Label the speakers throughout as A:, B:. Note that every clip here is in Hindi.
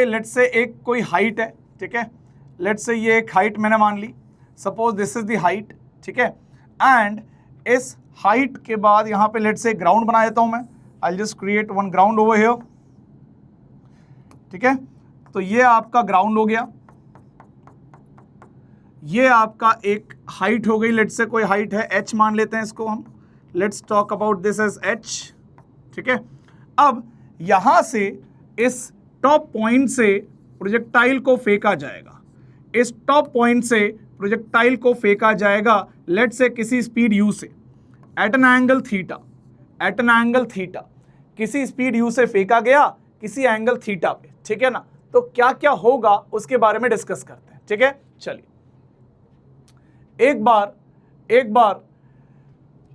A: लेट्स से एक कोई हाइट है, ठीक है, लेट्स से ये एक हाइट मैंने मान ली, suppose this is the height, ठीक है, एंड इस हाइट के बाद यहाँ पे लेट्स से ग्राउंड बना देता हूँ मैं, I just create one ground over here, ठीक है, तो ये आपका ग्राउंड हो गया, ये आपका एक हाइट हो गई, लेट्स से कोई हाइट है h मान लेते हैं इसको हम, let's talk about this as h, ठीक है। अब यहां से इस टॉप पॉइंट से प्रोजेक्टाइल को फेंका जाएगा, इस टॉप पॉइंट से प्रोजेक्टाइल को फेंका जाएगा लेट्स से किसी स्पीड u से at an angle theta, at an angle theta, किसी स्पीड u से फेंका गया किसी एंगल थीटा पे, ठीक है ना। तो क्या क्या होगा उसके बारे में डिस्कस करते हैं, ठीक है। चलिए एक बार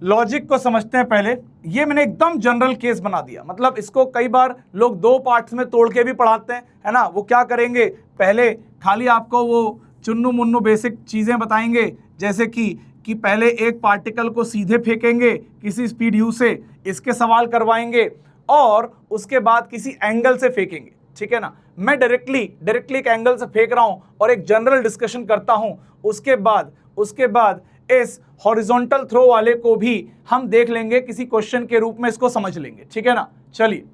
A: लॉजिक को समझते हैं। पहले ये मैंने एकदम जनरल केस बना दिया, मतलब इसको कई बार लोग दो पार्ट्स में तोड़ के भी पढ़ाते हैं, है ना। वो क्या करेंगे, पहले खाली आपको वो चुन्नू मुन्नू बेसिक चीज़ें बताएंगे, जैसे कि पहले एक पार्टिकल को सीधे फेंकेंगे किसी स्पीड u से, इसके सवाल करवाएंगे, और उसके बाद किसी एंगल से फेंकेंगे, ठीक है ना। मैं डायरेक्टली एक एंगल से फेंक रहा हूं और एक जनरल डिस्कशन करता हूं, उसके बाद इस हॉरिजॉन्टल थ्रो वाले को भी हम देख लेंगे, किसी क्वेश्चन के रूप में इसको समझ लेंगे, ठीक है ना। चलिए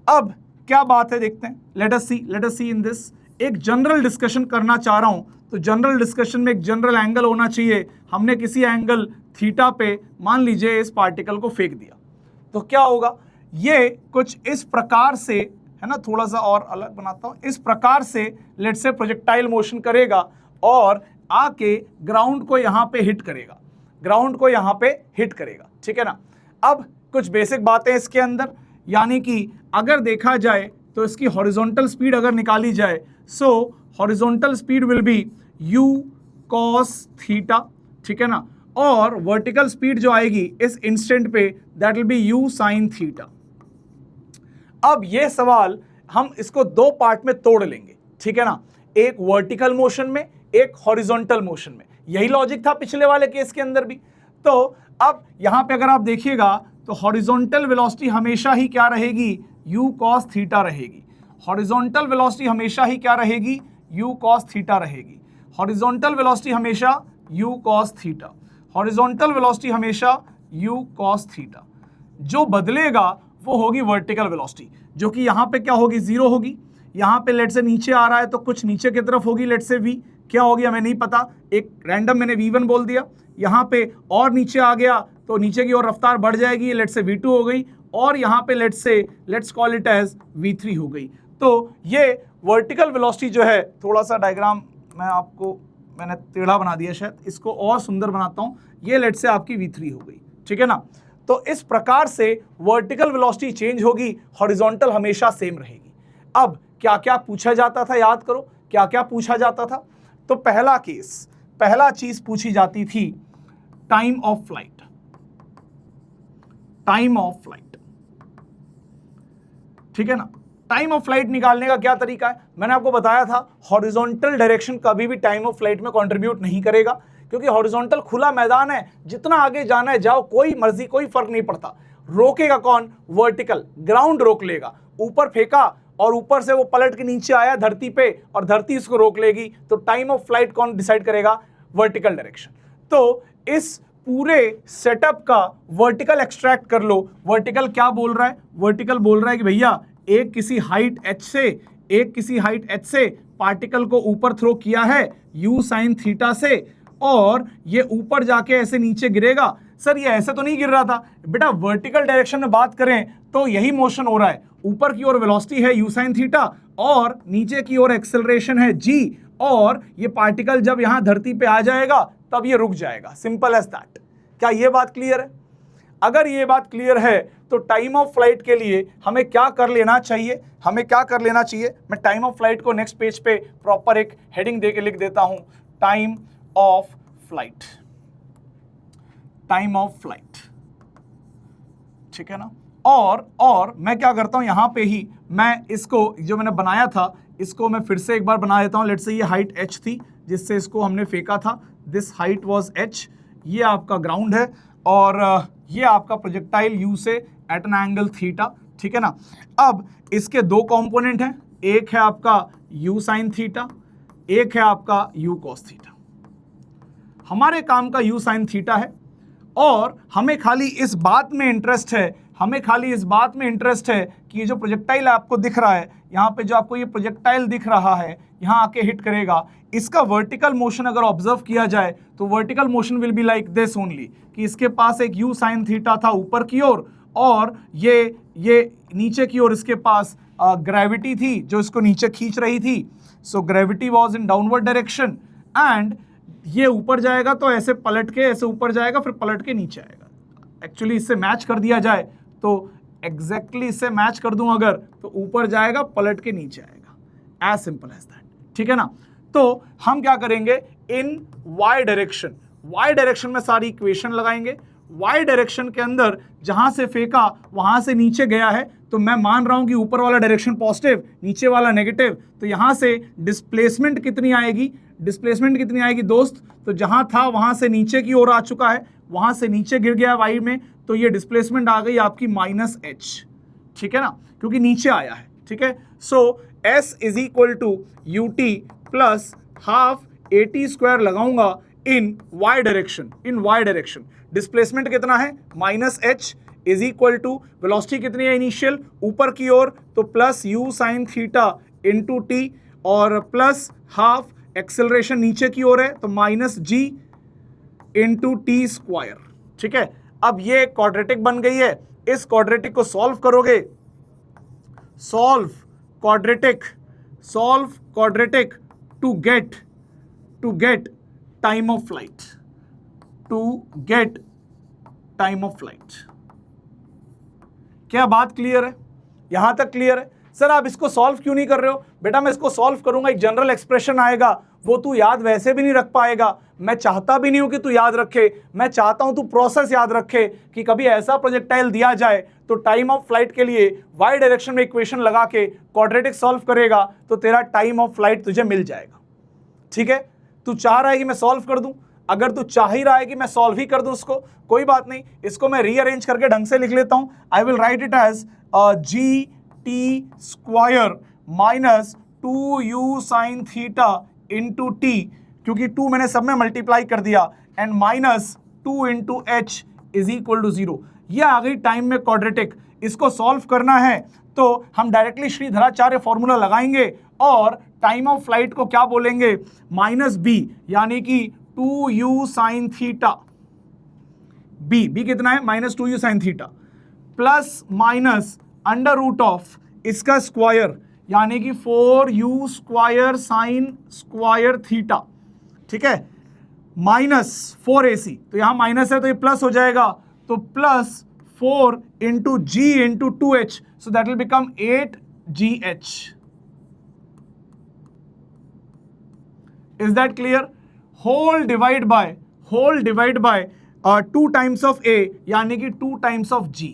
A: अब क्या बात है देखते हैं, let us see in this. एक जनरल डिस्कशन करना चाह रहा हूं, तो जनरल डिस्कशन में एक जनरल एंगल होना चाहिए। हमने किसी एंगल थीटा पे मान लीजिए इस पार्टिकल को फेंक दिया, तो क्या होगा, ये कुछ इस प्रकार से, है ना, थोड़ा सा और अलग बनाता हूं, इस प्रकार से लेट्स से प्रोजेक्टाइल मोशन करेगा और आके ग्राउंड को यहां पे हिट करेगा, ग्राउंड को यहां पे हिट करेगा, ठीक है ना। अब कुछ बेसिक बातें इसके अंदर, यानी कि अगर देखा जाए तो इसकी हॉरिजॉन्टल स्पीड अगर निकाली जाए, सो horizontal speed will be u cos theta, ठीक है ना, और वर्टिकल स्पीड जो आएगी इस इंस्टेंट पे that will B u sin theta. अब ये सवाल हम इसको दो पार्ट में तोड़ लेंगे, ठीक है ना, एक वर्टिकल मोशन में, एक हॉरिजॉन्टल मोशन में। यही लॉजिक था पिछले वाले केस के अंदर भी। तो अब यहां पे अगर आप देखिएगा तो हॉरिजॉन्टल वेलोसिटी हमेशा ही क्या रहेगी, u cos थीटा रहेगी। हॉरिजॉन्टल वेलोसिटी हमेशा ही क्या रहेगी, u cos थीटा रहेगी। हॉरिजॉन्टल वेलोसिटी हमेशा u cos theta, horizontal velocity हमेशा u cos थीटा। जो बदलेगा वो होगी वर्टिकल वेलोसिटी, जो कि यहाँ पे क्या होगी, जीरो होगी। यहाँ पे लेट से नीचे आ रहा है तो कुछ नीचे की तरफ होगी, लेट से v क्या होगी हमें नहीं पता, एक रैंडम मैंने v1 बोल दिया। यहाँ पे और नीचे आ गया तो नीचे की ओर रफ्तार बढ़ जाएगी, लेट से v2 हो गई, और यहाँ पे let's call it as v3 हो गई। तो ये वर्टिकल वेलोसिटी जो है, थोड़ा सा डायग्राम मैंने टेढ़ा बना दिया, शायद इसको और सुंदर बनाता हूँ, ये लेट से आपकी v3 हो गई, ठीक है ना। तो इस प्रकार से वर्टिकल वेलोसिटी चेंज होगी, हॉरिजॉन्टल हमेशा सेम रहेगी। अब क्या क्या पूछा जाता था, याद करो क्या क्या पूछा जाता था। तो पहला चीज पूछी जाती थी time of flight, time of flight, ठीक है ना। टाइम ऑफ फ्लाइट निकालने का क्या तरीका है, मैंने आपको बताया था हॉरिजॉन्टल डायरेक्शन कभी भी टाइम ऑफ फ्लाइट में कंट्रीब्यूट नहीं करेगा, क्योंकि हॉरिजॉन्टल खुला मैदान है, जितना आगे जाना है जाओ, कोई मर्जी, कोई फर्क नहीं पड़ता। रोकेगा कौन, वर्टिकल, ग्राउंड रोक लेगा। ऊपर फेंका और ऊपर से वो पलट के नीचे आया धरती पे और धरती इसको रोक लेगी, तो टाइम ऑफ फ्लाइट कौन डिसाइड करेगा, वर्टिकल डायरेक्शन। तो इस पूरे सेटअप का वर्टिकल एक्सट्रैक्ट कर लो। वर्टिकल क्या बोल रहा है, वर्टिकल बोल रहा है कि भैया एक किसी हाइट h से पार्टिकल को ऊपर थ्रो किया है u sin थीटा से, और ये ऊपर जाके ऐसे नीचे गिरेगा। सर ये ऐसे तो नहीं गिर रहा था बेटा, वर्टिकल डायरेक्शन में बात करें तो यही मोशन हो रहा है। ऊपर की ओर वेलोसिटी है u sin थीटा और नीचे की ओर एक्सेलरेशन है g, और ये पार्टिकल जब यहां धरती पे आ जाएगा तब ये रुक जाएगा, सिंपल एज दैट। क्या ये बात क्लियर है? अगर ये बात क्लियर है तो टाइम ऑफ फ्लाइट के लिए हमें क्या कर लेना चाहिए, मैं टाइम ऑफ फ्लाइट को नेक्स्ट पेज पे प्रॉपर एक हेडिंग देके लिख देता हूं, time of flight, time of flight, ठीक है ना। और मैं क्या करता हूं, यहां पे ही मैं इसको जो मैंने बनाया था इसको मैं फिर से एक बार बना देता हूं। लेट्स से ये हाइट h थी जिससे इसको हमने फेंका था, दिस हाइट वाज h, ये आपका ग्राउंड है और ये आपका प्रोजेक्टाइल u से एट एन एंगल थीटा, ठीक है ना। अब इसके दो कंपोनेंट हैं, एक है आपका u साइन थीटा, एक है आपका u कॉस थीटा। हमारे काम का u साइन थीटा है और हमें खाली इस बात में इंटरेस्ट है, कि ये जो प्रोजेक्टाइल आपको दिख रहा है, यहाँ पे जो आपको ये प्रोजेक्टाइल दिख रहा है, यहाँ आके हिट करेगा, इसका वर्टिकल मोशन अगर ऑब्जर्व किया जाए तो vertical motion will be like this only, कि इसके पास एक u साइन थीटा था ऊपर की ओर और ये नीचे की ओर इसके पास ग्रेविटी थी जो इसको नीचे खींच रही थी। So gravity was in downward direction and ये ऊपर जाएगा तो ऐसे पलट के ऐसे ऊपर जाएगा फिर पलट के नीचे आएगा। एक्चुअली इससे मैच कर दिया जाए तो एग्जैक्टली इससे मैच कर दूं अगर तो ऊपर जाएगा पलट के नीचे आएगा, एज सिंपल एज दैट, ठीक है ना। तो हम क्या करेंगे, इन y डायरेक्शन में सारी इक्वेशन लगाएंगे। y डायरेक्शन के अंदर जहां से फेंका वहां से नीचे गया है तो मैं मान रहा हूं कि ऊपर वाला डायरेक्शन पॉजिटिव, नीचे वाला नेगेटिव, तो यहां से डिस्प्लेसमेंट कितनी आएगी दोस्त, तो जहां था वहां से नीचे की ओर आ चुका है, वहां से नीचे गिर गया y में, तो ये डिस्प्लेसमेंट आ गई आपकी -h, ठीक है ना, क्योंकि नीचे आया है, ठीक है। So s is equal to ut plus half at² लगाऊंगा इन y डायरेक्शन। डिस्प्लेसमेंट कितना है -h is equal to velocity कितनी है इनिशियल ऊपर की ओर, तो plus u sine theta into t और प्लस हाफ एक्सेलरेशन नीचे की ओर है तो -g इंटू t², ठीक है। अब ये क्वाड्रेटिक बन गई है, इस क्वाड्रेटिक को सॉल्व करोगे, solve quadratic to get time of flight, क्या बात क्लियर है? यहां तक क्लियर है? सर आप इसको सॉल्व क्यों नहीं कर रहे हो? बेटा मैं इसको सॉल्व करूंगा, एक जनरल एक्सप्रेशन आएगा, वो तू याद वैसे भी नहीं रख पाएगा। मैं चाहता भी नहीं हूं कि तू याद रखे, मैं चाहता हूं तू प्रोसेस याद रखे कि कभी ऐसा प्रोजेक्टाइल दिया जाए तो टाइम ऑफ फ्लाइट के लिए y डायरेक्शन में इक्वेशन लगा के क्वाड्रेटिक सॉल्व करेगा तो तेरा टाइम ऑफ फ्लाइट तुझे मिल जाएगा, ठीक है। तू चाह रहा है कि मैं सॉल्व कर दूं, अगर तू चाह ही रहा है कि मैं सॉल्व ही कर दूं उसको, कोई बात नहीं, इसको मैं रीअरेंज करके ढंग से लिख लेता हूं। I will write it as gt² minus 2u sine theta into t, क्योंकि 2 मैंने सब में मल्टीप्लाई कर दिया, and minus 2 into h is equal to 0। ये आ गई टाइम में क्वाड्रेटिक। इसको सॉल्व करना है तो हम डायरेक्टली श्रीधराचार्य फॉर्मूला लगाएंगे और टाइम ऑफ फ्लाइट को क्या बोलेंगे, -b, यानी कि 2u साइन थीटा, b कितना है -2u sine theta, plus minus under root of इसका स्क्वायर यानी कि 4u² साइन स्क्वायर थीटा, ठीक है, माइनस 4ac, तो यहां माइनस है तो ये प्लस हो जाएगा, तो plus 4 into g into 2h, so that will become 8gh। Is that clear? Whole divide by 2 times of a यानी कि 2 टाइम्स ऑफ g,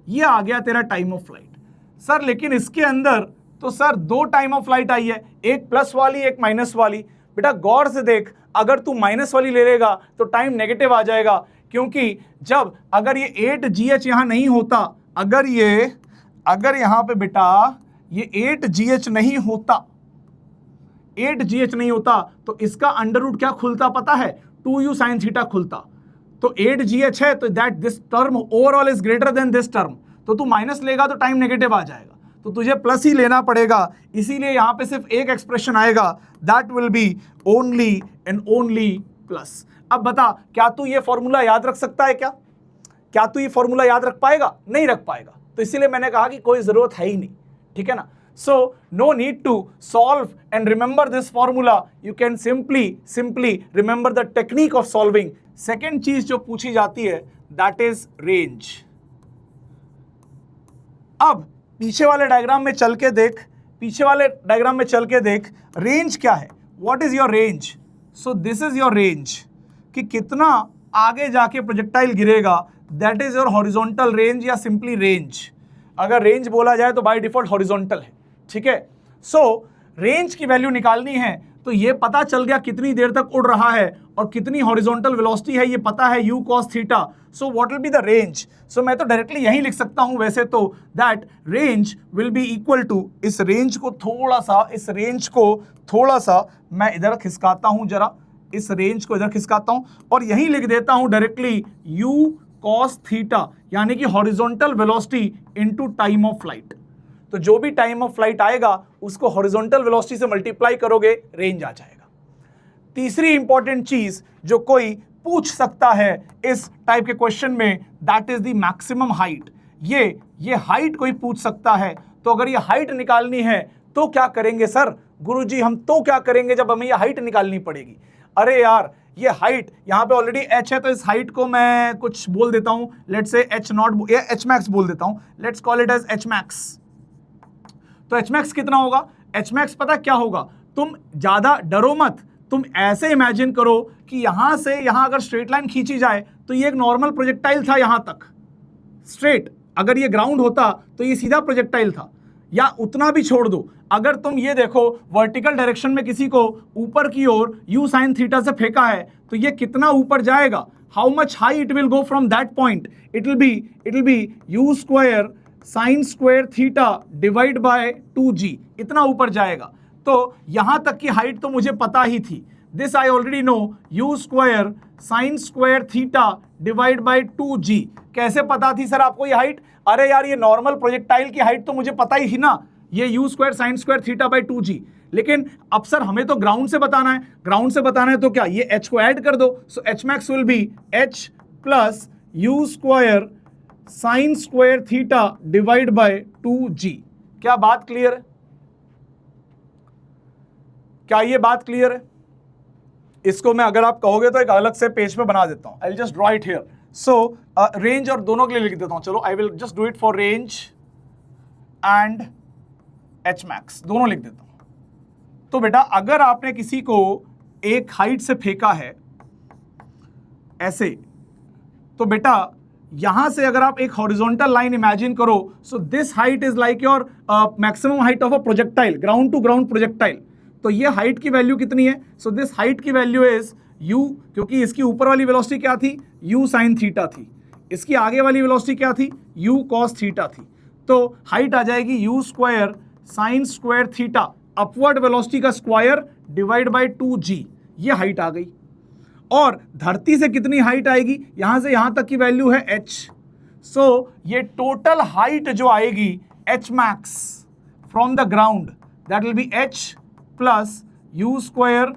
A: ये आ गया तेरा टाइम ऑफ फ्लाइट। सर लेकिन इसके अंदर तो sir 2 time of flight I है, एक प्लस वाली एक माइनस वाली। बेटा गौर से देख, अगर तू माइनस वाली ले लेगा तो टाइम नेगेटिव आ जाएगा, क्योंकि जब अगर ये 8gh यहां नहीं होता, अगर यहां पे बेटा ये 8gh नहीं होता तो इसका अंडर रूट क्या खुलता पता है, 2u साइन थीटा खुलता। तो 8gh है तो that this term overall is greater than this term, तो तू माइनस लेगा तो टाइम नेगेटिव आ जाएगा, तो तुझे प्लस ही लेना पड़ेगा। इसीलिए यहां पे सिर्फ एक एक्सप्रेशन आएगा, that will B only and only plus. अब बता, क्या तू ये फॉर्मूला याद रख सकता है? क्या तू ये फॉर्मूला याद रख पाएगा? नहीं रख पाएगा, तो इसीलिए मैंने कहा कि कोई जरूरत है ही नहीं, ठीक है ना। So no need to solve and remember this formula. You can simply remember the technique of solving. Second चीज जो पूछी जाती है that is range. अब पीछे वाले डायग्राम में चल के देख, रेंज क्या है? What is your range? So this is your range, कि कितना आगे जाके प्रोजेक्टाइल गिरेगा, that is your horizontal range या simply range. अगर रेंज बोला जाए तो बाय डिफॉल्ट हॉरिजॉन्टल है, ठीक है। सो रेंज की वैल्यू निकालनी है तो ये पता चल गया कितनी देर तक उड़ रहा है और कितनी हॉरिजॉन्टल वेलोसिटी है ये पता है, u cos theta. So what will be the range? So मैं तो डायरेक्टली यही लिख सकता हूं वैसे तो, that range will be equal to, इस रेंज को थोड़ा सा मैं इधर खिसकाता हूं, जरा इस रेंज को इधर खिसकाता हूं और यही लिख देता हूं डायरेक्टली u cos थीटा, यानी कि horizontal velocity into time of flight. तो जो भी टाइम ऑफ फ्लाइट आएगा उसको हॉरिजॉन्टल वेलोसिटी से मल्टीप्लाई करोगे, रेंज आ जाएगा। तीसरी इंपॉर्टेंट चीज जो कोई पूछ सकता है इस टाइप के क्वेश्चन में, that is the maximum height. ये हाइट कोई पूछ सकता है, तो अगर ये हाइट निकालनी है तो क्या करेंगे सर? गुरुजी हम तो क्या करेंगे जब हमें ये हाइट निकालनी पड़ेगी? अरे यार ये हाइट यहाँ पे ऑलरेडी h है, तो इस हाइट को मैं कुछ बोल देता हूं, लेट्स से h0 या h max बोल देता हूं, let's call it as h max। तो h max कितना होगा? h max पता क्या होगा? तुम ज्यादा डरो मत, तुम ऐसे इमेजिन करो कि यहां से यहां अगर स्ट्रेट लाइन खींची जाए तो ये एक नॉर्मल प्रोजेक्टाइल था यहां तक स्ट्रेट, अगर ये ग्राउंड होता तो ये सीधा प्रोजेक्टाइल था, या उतना भी छोड़ दो, अगर तुम ये देखो वर्टिकल डायरेक्शन में किसी को ऊपर की ओर u sin थीटा से फेंका है तो ये कितना ऊपर जाएगा? How much high it will go from that point? It will B u square sin square theta divide by 2g, इतना ऊपर जाएगा। तो यहां तक की हाइट तो मुझे पता ही थी, this I already know, u square sin square theta divide by 2g। कैसे पता थी सर आपको ये हाइट? अरे यार ये नॉर्मल प्रोजेक्टाइल की हाइट तो मुझे पता ही थी ना, ये u square sin square theta by 2g। लेकिन अब सर हमें तो ग्राउंड से बताना है, तो क्या ये h को ऐड कर दो, सो h max will be h plus u square sin square theta divide by 2g। क्या बात क्लियर है? क्या ये बात क्लियर है? इसको मैं अगर आप कहोगे तो एक अलग से पेज पे बना देता हूं, I will just draw it here. So range और दोनों के लिए लिख देता हूं, चलो I will just do it for range and h max, दोनों लिख देता हूं। तो बेटा अगर आपने किसी को एक हाइट से फेंका है ऐसे, तो बेटा यहां से अगर आप एक हॉरिजॉन्टल लाइन इमेजिन करो, so this height is like your maximum height of a projectile, ground to ground projectile. तो ये हाइट की वैल्यू कितनी है? सो दिस हाइट की वैल्यू इज u, क्योंकि इसकी ऊपर वाली वेलोसिटी क्या थी? u sin थीटा थी, इसकी आगे वाली वेलोसिटी क्या थी? u cos थीटा थी। तो हाइट आ जाएगी u square sin square theta upward velocity का स्क्वायर डिवाइड बाय 2g, ये हाइट आ गई। और धरती से कितनी हाइट आएगी? यहां से यहां तक की वैल्यू है h, सो ये टोटल हाइट जो आएगी h max from the ground, that will B h plus u square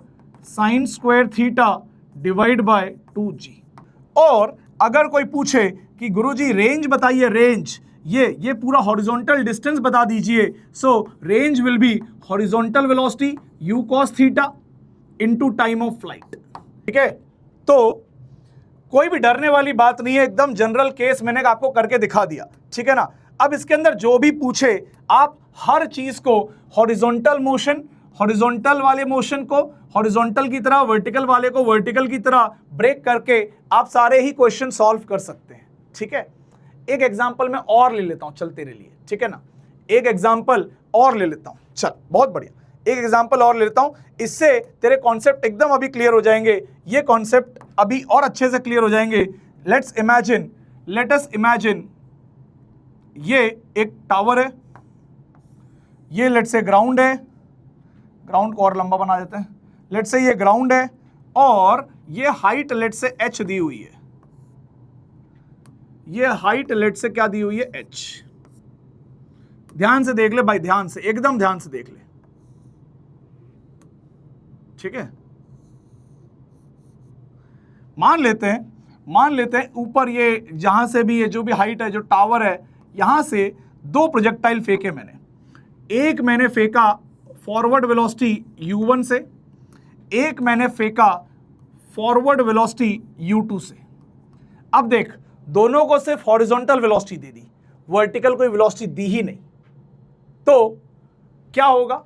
A: sin square theta divide by 2g। और अगर कोई पूछे कि गुरुजी रेंज बताइए, रेंज ये पूरा हॉरिजॉन्टल डिस्टेंस बता दीजिए, सो range will B horizontal velocity u cos theta into time of flight. ठीक है, तो कोई भी डरने वाली बात नहीं है, एकदम जनरल केस मैंने आपको करके दिखा दिया। ठीक है ना? अब इसके अंदर जो भी पूछे आप हर चीज को हॉरिजॉन्टल मोशन, हॉरिजॉन्टल वाले मोशन को हॉरिजॉन्टल की तरह, वर्टिकल वाले को वर्टिकल की तरह ब्रेक करके आप सारे ही क्वेश्चन सॉल्व कर सकते हैं। ठीक है, एक एग्जांपल मैं और ले लेता हूं, चल तेरे लिए। ठीक है ना, एक एग्जांपल और ले लेता हूं, चल बहुत बढ़िया, एक एग्जांपल और ले लेता हूं, इससे तेरे कॉन्सेप्ट एकदम अभी क्लियर हो जाएंगे, ये कॉन्सेप्ट अभी और अच्छे से क्लियर हो जाएंगे। लेट अस इमेजिन ये एक टावर है, ये लेट से ग्राउंड है, ग्राउंड को और लंबा बना देते हैं, लेट से ये ग्राउंड है और ये हाइट लेट से h दी हुई है, ये हाइट लेट से क्या दी हुई है? h। ध्यान से देख ले भाई, ध्यान से, एकदम ध्यान से देख ले। ठीक है, मान लेते हैं ऊपर ये जहां से भी ये जो भी हाइट है, जो टावर है, यहां से दो प्रोजेक्टाइल फेंके मैंने। एक मैंने फेंका फॉरवर्ड वेलोसिटी u1 से, एक मैंने फेंका फॉरवर्ड वेलोसिटी u2 से। अब देख, दोनों को सिर्फ हॉरिजॉन्टल वेलोसिटी दे दी, वर्टिकल कोई वेलोसिटी दी ही नहीं, तो क्या होगा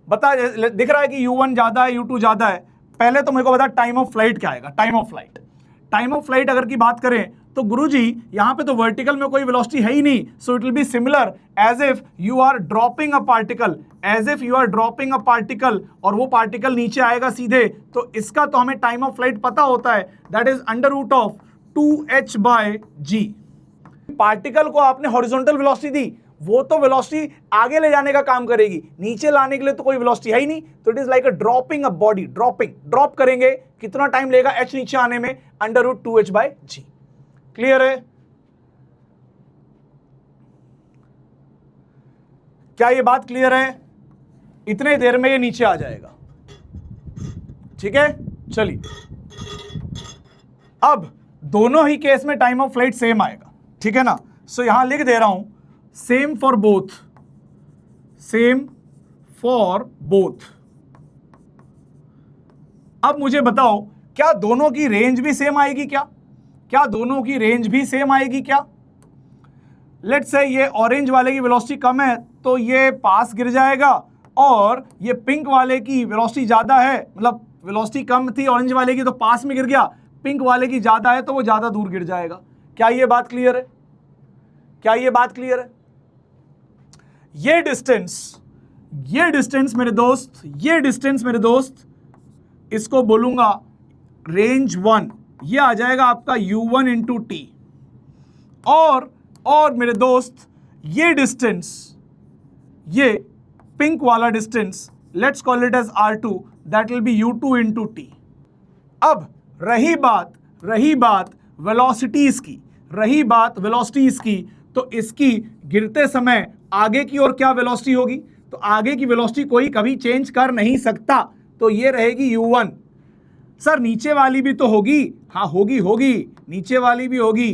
A: बता? दिख रहा है कि u1 ज्यादा है, u2 ज्यादा है। पहले तो मेरे को बता टाइम ऑफ फ्लाइट क्या आएगा? टाइम ऑफ फ्लाइट अगर की बात करें तो गुरुजी यहां पे तो वर्टिकल में कोई वेलोसिटी है ही नहीं, so it will be similar as if you are dropping a particle, as if you are dropping a particle, और वो पार्टिकल नीचे आएगा सीधे, तो इसका तो हमें टाइम ऑफ फ्लाइट पता होता है, that is under root of 2h/g। Particle को आपने हॉरिजॉन्टल वेलोसिटी दी, वो तो वेलोसिटी आगे ले जाने का काम करेगी, नीचे लाने के लिए तो कोई वेलोसिटी है ही नहीं, तो it is like a dropping a body, drop करेंगे, कितना टाइम लेगा h नीचे आने में, अंडर रूट 2h/g। क्लियर है? क्या ये बात क्लियर है? इतने देर में ये नीचे आ जाएगा, ठीक है। चलिए, अब दोनों ही केस में टाइम ऑफ फ्लाइट सेम आएगा, ठीक है ना। सो यहां लिख दे रहा हूं same for both, same for both. अब मुझे बताओ, क्या दोनों की रेंज भी सेम आएगी? क्या दोनों की रेंज भी सेम आएगी? क्या लेट्स से ये ऑरेंज वाले की वेलोसिटी कम है तो ये पास गिर जाएगा, और ये पिंक वाले की वेलोसिटी ज्यादा है, मतलब वेलोसिटी कम थी ऑरेंज वाले की तो पास में गिर गया, पिंक वाले की ज्यादा है तो वो ज्यादा दूर गिर जाएगा। क्या ये बात क्लियर है? क्या ये बात क्लियर है? ये डिस्टेंस मेरे दोस्त, इसको बोलूंगा रेंज 1, ये आ जाएगा आपका u1 इंटू टी। और मेरे दोस्त ये डिस्टेंस, ये पिंक वाला distance, let's call it as r2, that will be u2 into T. अब रही बात वेलोसिटीज की, तो इसकी गिरते समय आगे की ओर क्या वेलोसिटी होगी? तो आगे की वेलोसिटी कोई कभी चेंज कर नहीं सकता, तो ये रहेगी u1। सर नीचे वाली भी तो होगी? हाँ होगी, नीचे वाली भी होगी।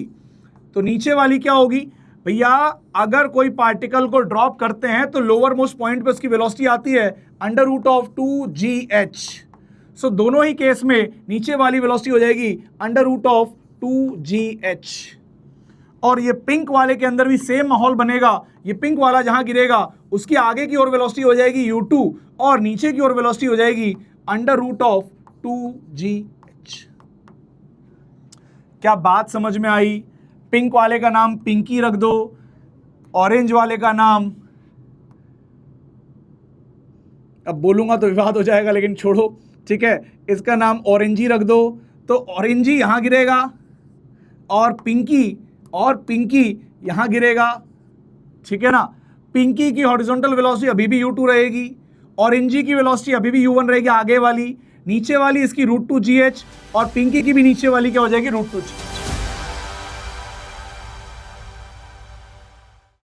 A: तो नीचे वाली क्या होगी भैया? अगर कोई पार्टिकल को ड्रॉप करते हैं तो लोअर मोस्ट पॉइंट पे उसकी वेलोसिटी आती है अंडर रूट ऑफ 2gh। सो दोनों ही केस में नीचे वाली वेलोसिटी हो जाएगी अंडर रूट ऑफ 2gh। और ये पिंक वाले के अंदर भी सेम माहौल बनेगा, ये पिंक वाला जहां गिरेगा उसकी आगे की ओर वेलोसिटी हो जाएगी u2, और नीचे की ओर वेलोसिटी हो जाएगी अंडर रूट ऑफ 2gh। क्या बात समझ में आई? पिंक वाले का नाम पिंकी रख दो, ऑरेंज वाले का नाम, अब बोलूंगा तो विवाद हो जाएगा लेकिन छोड़ो, ठीक है, इसका नाम ऑरेंजी रख दो। तो ऑरेंजी यहां गिरेगा और पिंकी यहां गिरेगा, ठीक है ना। पिंकी की हॉरिजॉन्टल वेलोसिटी अभी भी u2 रहेगी, ऑरेंजी की वेलोसिटी अभी भी u1 रहेगी आगे वाली, नीचे वाली इसकी √2gh, और पिंकी की भी नीचे वाली क्या हो जाएगी √2g।